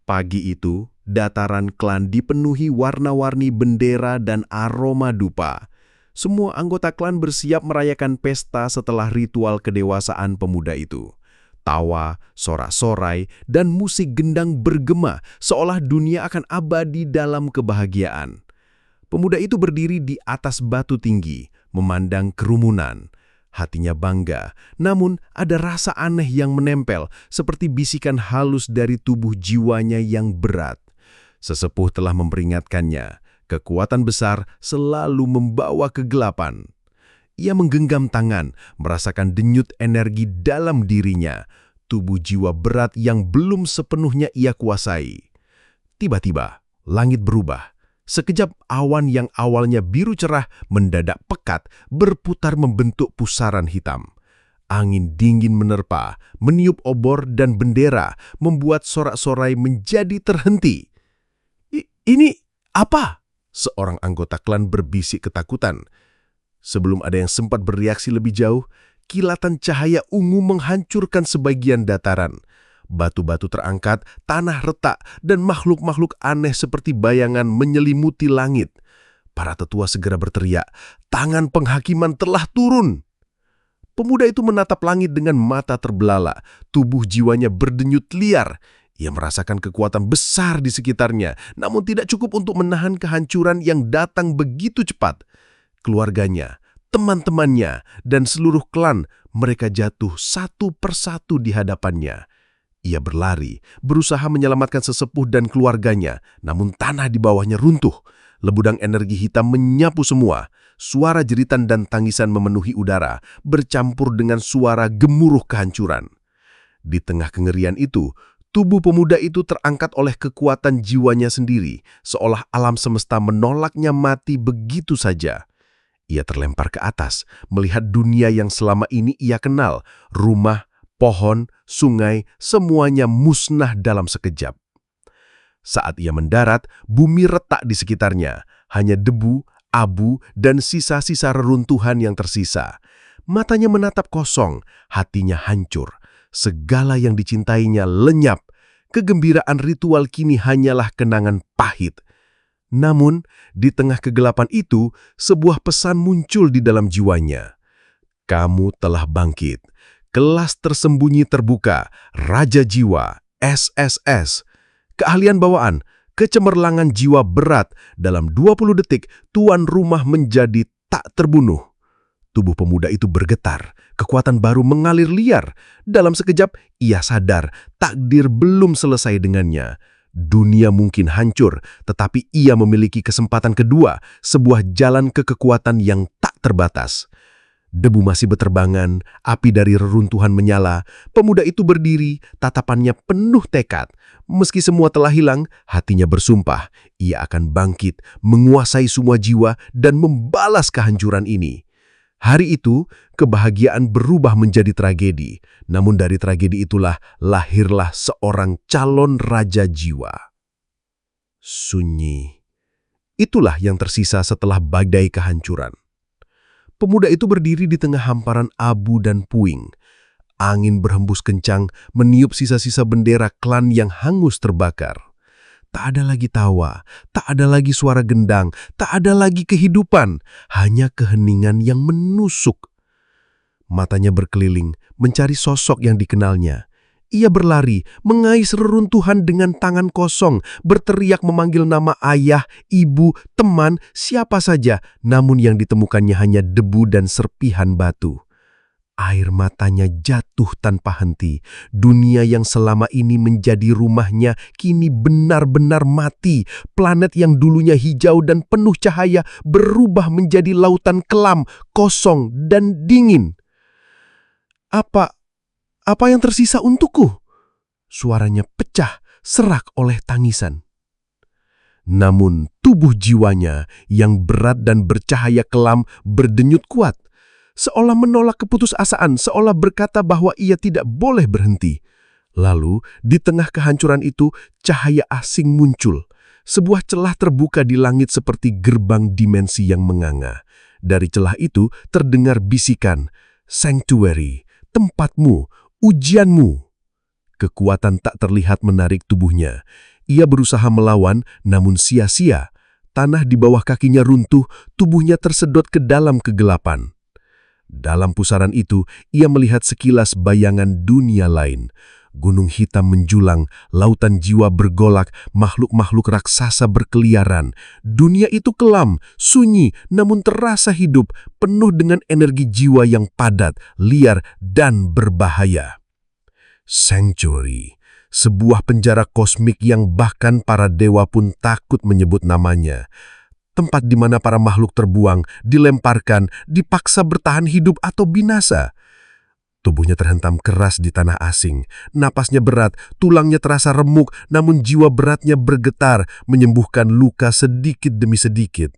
Pagi itu, dataran klan dipenuhi warna-warni bendera dan aroma dupa. Semua anggota klan bersiap merayakan pesta setelah ritual kedewasaan pemuda itu. Tawa, sorak-sorai, dan musik gendang bergema seolah dunia akan abadi dalam kebahagiaan. Pemuda itu berdiri di atas batu tinggi, memandang kerumunan. Hatinya bangga, namun ada rasa aneh yang menempel, seperti bisikan halus dari tubuh jiwanya yang berat. Sesepuh telah memperingatkannya, kekuatan besar selalu membawa kegelapan. Ia menggenggam tangan, merasakan denyut energi dalam dirinya, tubuh jiwa berat yang belum sepenuhnya ia kuasai. Tiba-tiba, langit berubah. Sekejap awan yang awalnya biru cerah mendadak pekat, berputar membentuk pusaran hitam. Angin dingin menerpa, meniup obor dan bendera, membuat sorak-sorai menjadi terhenti. Ini apa?" Seorang anggota klan berbisik ketakutan. Sebelum ada yang sempat bereaksi lebih jauh, kilatan cahaya ungu menghancurkan sebagian dataran. Batu-batu terangkat, tanah retak, dan makhluk-makhluk aneh seperti bayangan menyelimuti langit. Para tetua segera berteriak, tangan penghakiman telah turun. Pemuda itu menatap langit dengan mata terbelalak, tubuh jiwanya berdenyut liar. Ia merasakan kekuatan besar di sekitarnya, namun tidak cukup untuk menahan kehancuran yang datang begitu cepat. Keluarganya, teman-temannya, dan seluruh klan, mereka jatuh satu persatu di hadapannya. Ia berlari, berusaha menyelamatkan sesepuh dan keluarganya, namun tanah di bawahnya runtuh. Lebudang energi hitam menyapu semua. Suara jeritan dan tangisan memenuhi udara, bercampur dengan suara gemuruh kehancuran. Di tengah kengerian itu, tubuh pemuda itu terangkat oleh kekuatan jiwanya sendiri, seolah alam semesta menolaknya mati begitu saja. Ia terlempar ke atas, melihat dunia yang selama ini ia kenal, rumah, pohon, sungai, semuanya musnah dalam sekejap. Saat ia mendarat, bumi retak di sekitarnya. Hanya debu, abu, dan sisa-sisa reruntuhan yang tersisa. Matanya menatap kosong, hatinya hancur. Segala yang dicintainya lenyap. Kegembiraan ritual kini hanyalah kenangan pahit. Namun, di tengah kegelapan itu, sebuah pesan muncul di dalam jiwanya. "Kamu telah bangkit." Kelas tersembunyi terbuka, Raja Jiwa, SSS. Keahlian bawaan, kecemerlangan jiwa berat. Dalam 20 detik, tuan rumah menjadi tak terbunuh. Tubuh pemuda itu bergetar, kekuatan baru mengalir liar. Dalam sekejap, ia sadar takdir belum selesai dengannya. Dunia mungkin hancur, tetapi ia memiliki kesempatan kedua, sebuah jalan ke kekuatan yang tak terbatas. Debu masih berterbangan, api dari reruntuhan menyala. Pemuda itu berdiri, tatapannya penuh tekad. Meski semua telah hilang, hatinya bersumpah, ia akan bangkit, menguasai semua jiwa, dan membalas kehancuran ini. Hari itu, kebahagiaan berubah menjadi tragedi. Namun dari tragedi itulah lahirlah seorang calon raja jiwa. Sunyi. Itulah yang tersisa setelah badai kehancuran. Pemuda itu berdiri di tengah hamparan abu dan puing. Angin berhembus kencang, meniup sisa-sisa bendera klan yang hangus terbakar. Tak ada lagi tawa, tak ada lagi suara gendang, tak ada lagi kehidupan, hanya keheningan yang menusuk. Matanya berkeliling, mencari sosok yang dikenalnya. Ia berlari, mengais reruntuhan dengan tangan kosong, berteriak memanggil nama ayah, ibu, teman, siapa saja, namun yang ditemukannya hanya debu dan serpihan batu. Air matanya jatuh tanpa henti. Dunia yang selama ini menjadi rumahnya kini benar-benar mati. Planet yang dulunya hijau dan penuh cahaya berubah menjadi lautan kelam, kosong dan dingin. Apa yang tersisa untukku?" Suaranya pecah, serak oleh tangisan. Namun tubuh jiwanya yang berat dan bercahaya kelam berdenyut kuat. Seolah menolak keputusasaan, seolah berkata bahwa ia tidak boleh berhenti. Lalu, di tengah kehancuran itu, cahaya asing muncul. Sebuah celah terbuka di langit seperti gerbang dimensi yang menganga. Dari celah itu terdengar bisikan, "Sanctuary, tempatmu, ujianmu." Kekuatan tak terlihat menarik tubuhnya. Ia berusaha melawan, namun sia-sia. Tanah di bawah kakinya runtuh, tubuhnya tersedot ke dalam kegelapan. Dalam pusaran itu, ia melihat sekilas bayangan dunia lain. Gunung hitam menjulang, lautan jiwa bergolak, makhluk-makhluk raksasa berkeliaran. Dunia itu kelam, sunyi, namun terasa hidup, penuh dengan energi jiwa yang padat, liar, dan berbahaya. Sanctuary, sebuah penjara kosmik yang bahkan para dewa pun takut menyebut namanya. Tempat di mana para makhluk terbuang, dilemparkan, dipaksa bertahan hidup atau binasa. Tubuhnya terhentam keras di tanah asing, napasnya berat, tulangnya terasa remuk, namun jiwa beratnya bergetar, menyembuhkan luka sedikit demi sedikit.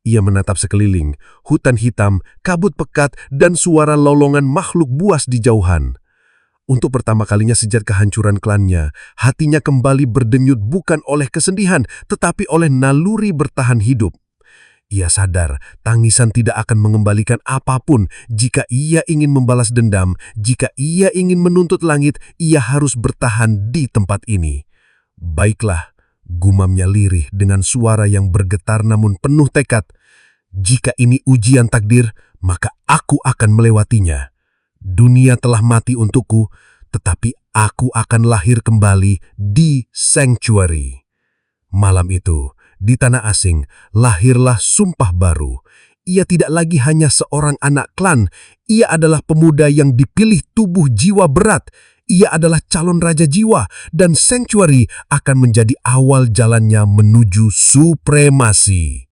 Ia menatap sekeliling, hutan hitam, kabut pekat, dan suara lolongan makhluk buas di jauhan. Untuk pertama kalinya sejak kehancuran klannya, hatinya kembali berdenyut bukan oleh kesedihan, tetapi oleh naluri bertahan hidup. Ia sadar, tangisan tidak akan mengembalikan apapun. Jika ia ingin membalas dendam, jika ia ingin menuntut langit, ia harus bertahan di tempat ini. Baiklah, gumamnya lirih dengan suara yang bergetar namun penuh tekad. Jika ini ujian takdir, maka aku akan melewatinya. Dunia telah mati untukku, tetapi aku akan lahir kembali di Sanctuary. Malam itu, di tanah asing, lahirlah sumpah baru. Ia tidak lagi hanya seorang anak klan, ia adalah pemuda yang dipilih tubuh jiwa berat. Ia adalah calon raja jiwa, dan Sanctuary akan menjadi awal jalannya menuju supremasi.